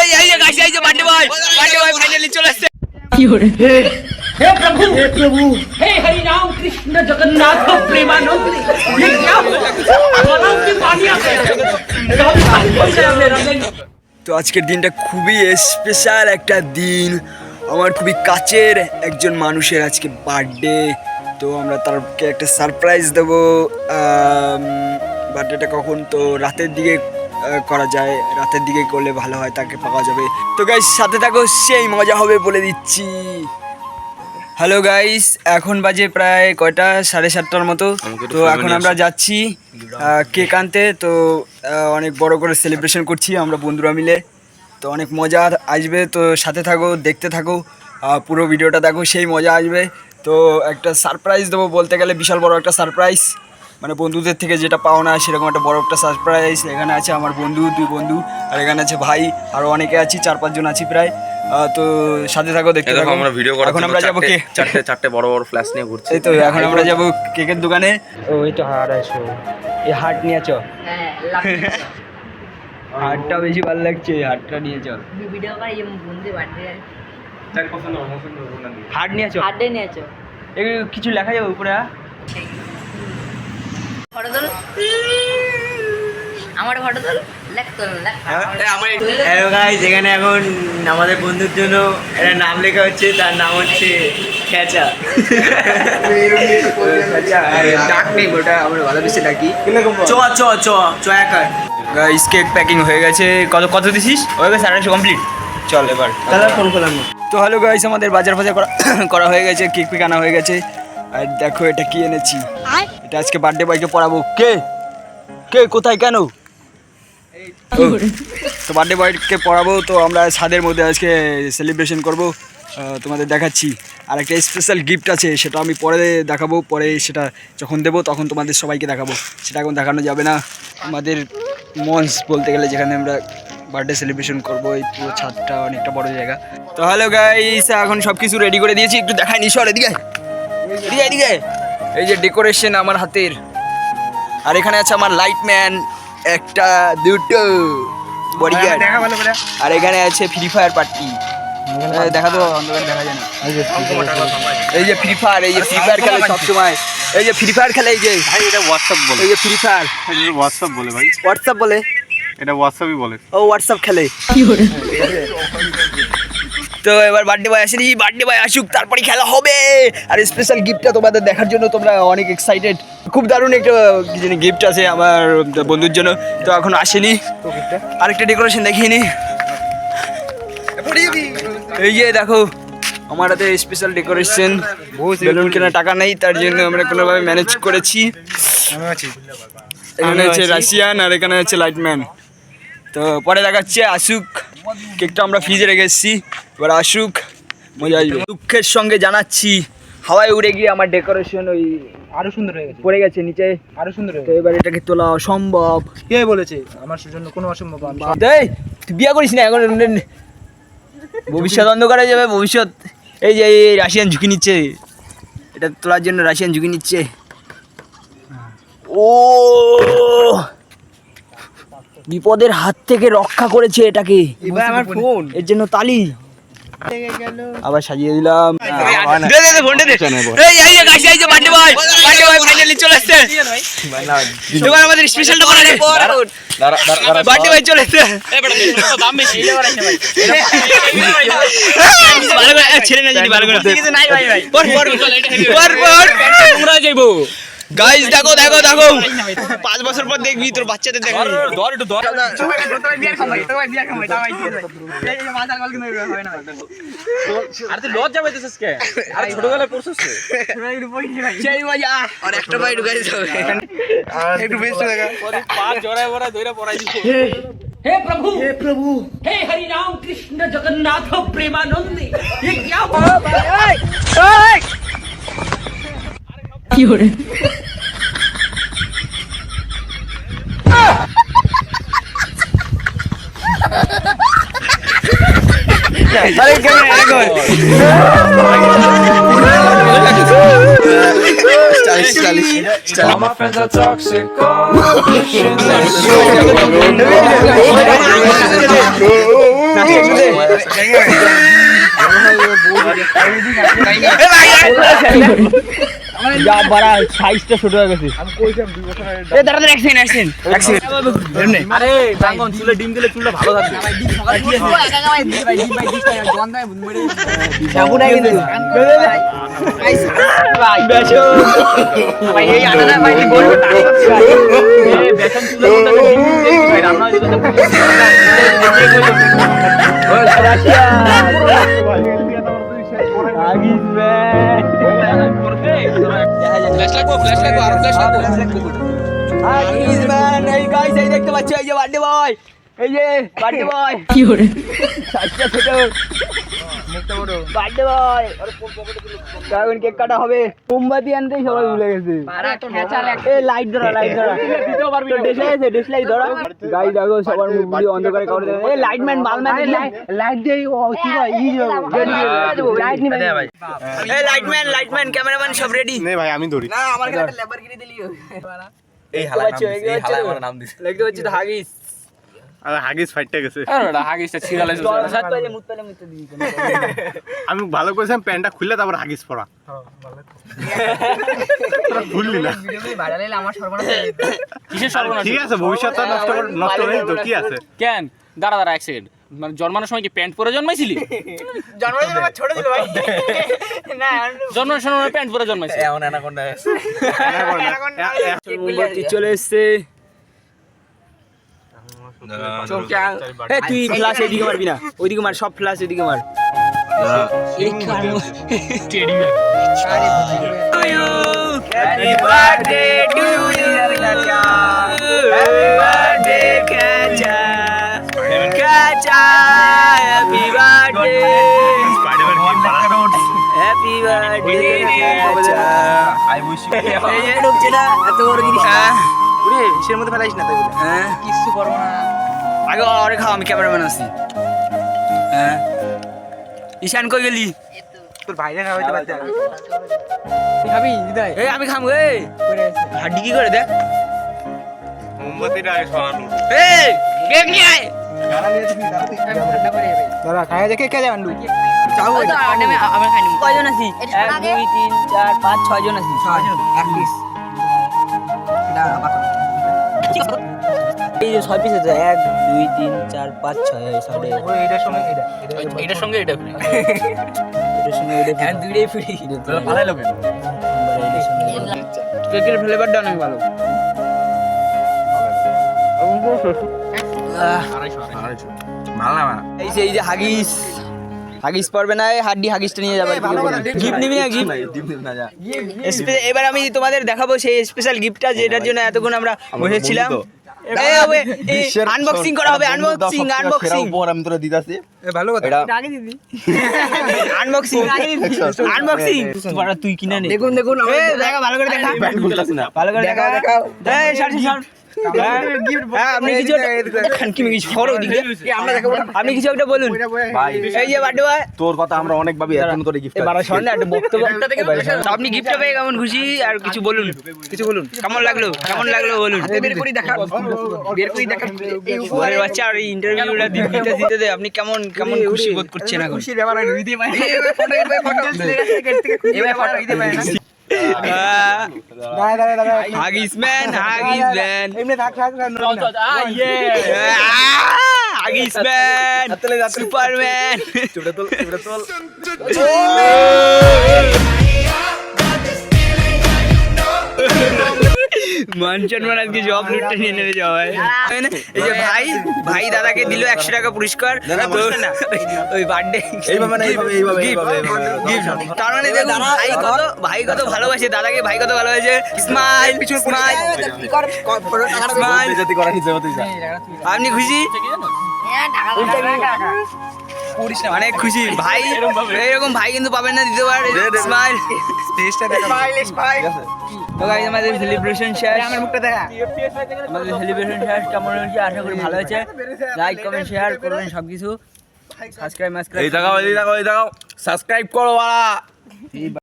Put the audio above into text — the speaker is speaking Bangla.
এই যে গাইস, এই যে বান্ডে ভাই ফাইনালি চলে আসছে। কি হরে हे प्रभु हे हरि राम कृष्ण जगन्नाथ प्रेमानंद ये क्या गलाव की पानी आ गया मेरा তো আজকের দিনটা খুবই স্পেশাল একটা দিন। আমার খুবই কাছের একজন মানুষের আজকে বার্থডে, তো আমরা তারকে একটা সারপ্রাইজ দেবো। বার্থডেটা কখন, তো রাতের দিকে করা যায়, রাতের দিকে করলে ভালো হয়, তাকে পাওয়া যাবে। তো গাইস সাথে থাকো, সেই মজা হবে বলে দিচ্ছি। হ্যালো গাইস, এখন বাজে প্রায় কয়টা, 7:30টার মতো। তো এখন আমরা যাচ্ছি কেক আনতে। তো অনেক বড় করে সেলিব্রেশন করছি আমরা বন্ধুরা মিলে, তো অনেক মজা আসবে। তো সাথে থাকো, দেখতে থাকো, পুরো ভিডিওটা দেখো, সেই মজা আসবে। তো একটা সারপ্রাইজ দেবো, বলতে গেলে বিশাল বড় একটা সারপ্রাইজ, মানে বন্ধুদের থেকে যেটা পাও না সেরকম একটা বড় একটা সারপ্রাইজ। এখানে আছে আমার বন্ধু, 2 বন্ধু, আর এখানে আছে ভাই, আরও অনেকে আছি, 4-5 জন আছি প্রায়। তো সাথে থাকো, দেখতে থাকো। আমরা ভিডিও করার এখন আমরা যাবো কেক, চারটে বড় বড় ফ্ল্যাশ নিয়ে ঘুরছি। এই তো এখন আমরা যাবো কেকের দোকানে। ওই তো হাট আছে, এই হাট নিয়ে চ, হাটটা বেশি ভালো লাগছে, হাটটা নিয়ে চ, ভিডিও করে এই বন্ধু বার্থডে হাট নিয়ে চ, বার্থডে নিয়েছো এই কিছু লেখা যাবে উপরে। ফটো তোল, আমার ফটো তোল, লেখ তোল, লেখ। হ্যালো গাইস, এখানে এখন আমাদের বন্ধুর জন্য একটা নাম লেখা হচ্ছে, তার নাম হচ্ছে খেচা। ডাক নেই, ওটা আমরা ভালোবেসে ডাকি চয়াকার। গাইস কেক প্যাকিং হয়ে গেছে। কত দিছিস? হয়ে গেছে, 250 কমপ্লিট। চল এবার ফোন করলাম। তো হ্যালো গাইস, আমাদের বাজার করা হয়ে গেছে, কেক পেক আনা হয়ে গেছে। আর দেখো এটা কি এনেছি, এটা আজকে বার্থডে বয়কে পড়াবো। কে কোথায়, কেন? তো বার্থডে বয়কে পড়াবো, তো আমরা ছাদের মধ্যে আজকে সেলিব্রেশন করব, তোমাদের দেখাচ্ছি। আর একটা স্পেশাল গিফট আছে, সেটা আমি পরে দেখাবো, পরে সেটা যখন দেবো তখন তোমাদের সবাইকে দেখাবো, সেটা এখন দেখানো যাবে না। আমাদের মঞ্চ বলতে গেলে যেখানে আমরা বার্থডে সেলিব্রেশন করবো, এই পুরো ছাদটা অনেকটা বড় জায়গা। তো হ্যালো গাইস, এখন সব কিছু রেডি করে দিয়েছি, একটু দেখাই নি, সর এদিকে। এই যে ডেকোরেশন আমার হাতের, আর এখানে আছে আমার লাইটম্যান, 1-2 বডিগার্ড, আর এখানে আছে ফ্রি ফায়ার পার্টি। দেখা তো অন্ধকারে দেখা যায় না। এই যে ফ্রি ফায়ার, এই যে ফ্রি ফায়ার খেলে সবসময়, এই যে ফ্রি ফায়ার খেলে, এই যে ভাই এটা হোয়াটসঅ্যাপ বলে, এই যে ফ্রি ফায়ার, হোয়াটসঅ্যাপ বলে ভাই, হোয়াটসঅ্যাপ বলে, এটা হোয়াটসঅ্যাপই বলে। ও হোয়াটসঅ্যাপ খেলে। কি হরে তো এবার বার্থডে বয় আসেনি, বার্থডে বয় আসুক, তারপরে খেলা হবে। আর স্পেশাল গিফটটা তোমাদের দেখার জন্য তোমরা অনেক এক্সাইটেড। খুব দারুণ একটা গিফট আছে আমার বন্ধুর জন্য, তো এখন আসেনি। আরেকটা ডেকোরেশন দেখিয়ে নি, এই যে দেখো আমার হাতে স্পেশাল ডেকোরেশন। বেলুন কেনার টাকা নেই, তার জন্য আমরা কোনোভাবে ম্যানেজ করেছি। এখানে আছে রাশিয়ান, আর এখানে আছে লাইটম্যান। তো পরে দেখাচ্ছে, আসুক। কেকটা আমরা ফ্রিজে রেখে এসেছি, এবার আসুক, মজা আসবে। দুঃখের সঙ্গে জানাচ্ছি, হাওয়ায় উড়ে গিয়ে আমার ডেকোরেশন ওই আরো সুন্দর হয়ে গেছে, পড়ে গেছে নিচে, আরো সুন্দর হয়ে তো এবার এটাকে তোলা অসম্ভব। কে বলেছে আমার জন্য কোনো অসম্ভব? এই তুই বিয়া করিস না এখন, ভবিষ্যৎ অন্ধকার হয়ে যাবে ভবিষ্যৎ। এই যে এই রাশিয়ান ঝুঁকি নিচ্ছে, এটা তোলার জন্য রাশিয়ান ঝুঁকি নিচ্ছে। ও বিপদের হাত থেকে রক্ষা করেছে এটাকে, আমার ফোন এর জন্য তালি। আবার সাজিয়ে দিলাম। ফাইনালি চলে আসছে, এবার আমাদের স্পেশালটা করা যায়। বার্থডে বয় চলে আসছে, ভালো করে ছেড়ে না জানি, ভালো করে তোমরা যাইবো। গাইস দেখো 5 বছর পর দেখবি তোর বাচ্চাদের দেখবি। আর তুই লজ্জা পাইতেছিস কে? আরে ছোটবেলায় পড়ছিস তো, সেই মজা আর একটা বাই ঢুকাই যাবে, একটু বেস্ট লাগা, পা জড়ায় বড়া ধইরা পড়াই দিছ। हे प्रभु हे हरि राम कृष्ण जगन्नाथ प्रेमानंद ये क्या কি হরে আরে কেন এখন All my friends are toxic. Oh, যা বাড়া সাইজটা ছোট হয়ে গেছে। এ দাঁড়া দাঁড়া অ্যাকশন আরে জাঙ্গন চুলে ডিম দিলে চুলটা ভালো থাকবে। এই দেখতে পাচ্ছ এই যে বার্থডে বয়, এই যে বার্থডে বয় সাইজটা ছোট বার্থডে বয়। এখন কেক কাটা হবে, মোমবাতি আনতেই সবাই ভুলে গেছে। লাইট ধরা লাইট ধরা গাড়ি দেখো সবার মুখগুলি অন্ধকারে কাউরে দেবে। এই লাইটম্যান মালম্যান লাইট দিয়ে লাইটম্যান ক্যামেরাম্যান সব রেডি। নে ভাই আমি ধরি। না আমার কাছে একটা ল্যাম্বরগিনি দিলি এই হালা নাম দিছে। দেখতে পাচ্ছি তো হাগিস আরে হাগিস ফাইটটা গেছে। হাগিসটা ছিড়ালে আমি ভালো করেছিলাম প্যান্টটা খুললে তারপর হাগিস পরা। খুললি না। কিসের সর্বনাশ? ঠিক আছে ভবিষ্যৎ নষ্ট হয়ে তো কি আছে। কেন দাঁড়া দাঁড়া এক সেকেন্ড, মানে জন্মানোর সময় কি প্যান্ট পরে জন্মাইছিলি? ছোট ছিল ভাই না জন্মানোর সময় প্যান্ট পরে জন্মাইছিলি? মোমবাতি চলে এসছে। তুই ফ্লাশ এদিকে মারবি না, ওইদিকে মার, সব ফ্লাশ এদিকে মার। Happy birthday to you, happy birthday Kacha, Kacha, happy birthday, happy birthday Kacha. I wish you. এই ঢুকছে না এত বড় জিনিস। ওরে এর মধ্যে ফেলাইস না তাই বলে। হ্যাঁ কিছু করব না, আগে আরে খাও, আমি ক্যামেরাম্যান আছি। হ্যাঁ ঈশান কই গেলি? তোর ভাইরা না হইতে পারতে খাবি দিদাই? এই আমি খামু। এই হাড্ডি কি করে দেখ, মোমবাতিটা আগে সরানো। এই কেক নিয়ে আয়। দাদা খায় দেখে কে যাবেন চাও আমি খাই নিব। কয়জন আছি? 1 2 3 4 5 6 জন আছি। 6 জন এক পিস। এই যে 6 পিস আছে, 1 2 3 4 5 6 এই সাইডে। ওই এটার সঙ্গে এটার সঙ্গে এটা ফ্রি। এটার সঙ্গে এটা হ্যাঁ দুইটাই ফ্রি। ভালোই লাগে। কেকের ফ্লেভারটা অনেক ভালো। এই যে হাগিস, হাগিস পড়বে না, হাড্ডি হাগিসটা নিয়ে যাবে। গিফট নিবি না? গিফট এবার আমি তোমাদের দেখাবো সেই স্পেশাল গিফটটা যেটার জন্য এতক্ষণ আমরা বসেছিলাম। আনবক্সিং করা হবে, আনবক্সিং আমি তোরা দিতাছি। ভালো কথা, এটা আগে দিবি। আনবক্সিং আনবক্সিং তুই কিনা নে। দেখুন দেখুন দেখা ভালো করে দেখা, ভালো করে দেখা। এই সাড়ে আপনি কিছু আপনি কিছু একটা বলুন। এই যে বার্থডে বয়, তোর কথা আমরা অনেক ভাবি এখন তোরে গিফট একটা বক্তব্য। আপনি গিফটটা পেয়ে কেমন খুশি? আর কিছু বলুন, কিছু বলুন। কেমন লাগলো, কেমন লাগলো বলুন। বের করে দেখা, বের করে দেখা। ঘরের বাচ্চা আর এই ইন্টারভিউটা দিতে দে। আপনি কেমন কেমন খুশি বোধ করছেন এখন? খুশির ব্যাপার দিতে পারে, ফটো দিতে পারে না। হাগিস ম্যান, হাগিস ম্যান, হাগিস ম্যান, সুপারম্যান। মানচন মান আজকে জব লুটটা নিয়ে নেমে যাওয়া হয়। এই যে ভাই, ভাই দাদাকে দিল 100 টাকা পুরস্কার। ওই বার্থডে তার মানে দেখুন ভাই কত ভালোবাসে দাদাকে, ভাই কত ভালোবাসে। Smile smile. আপনি খুশি? অনেক খুশি ভাই, এরকম ভাই কিন্তু পাবেন না দ্বিতীয়বার। স্মাইল আমাদের সেলিব্রেশন শেষ, আমাদের সেলিব্রেশন শেষ। কেমন হয়েছে আশা করি ভালো হয়েছে। লাইক কমেন্ট শেয়ার করবেন সবকিছু। সাবস্ক্রাইব করো।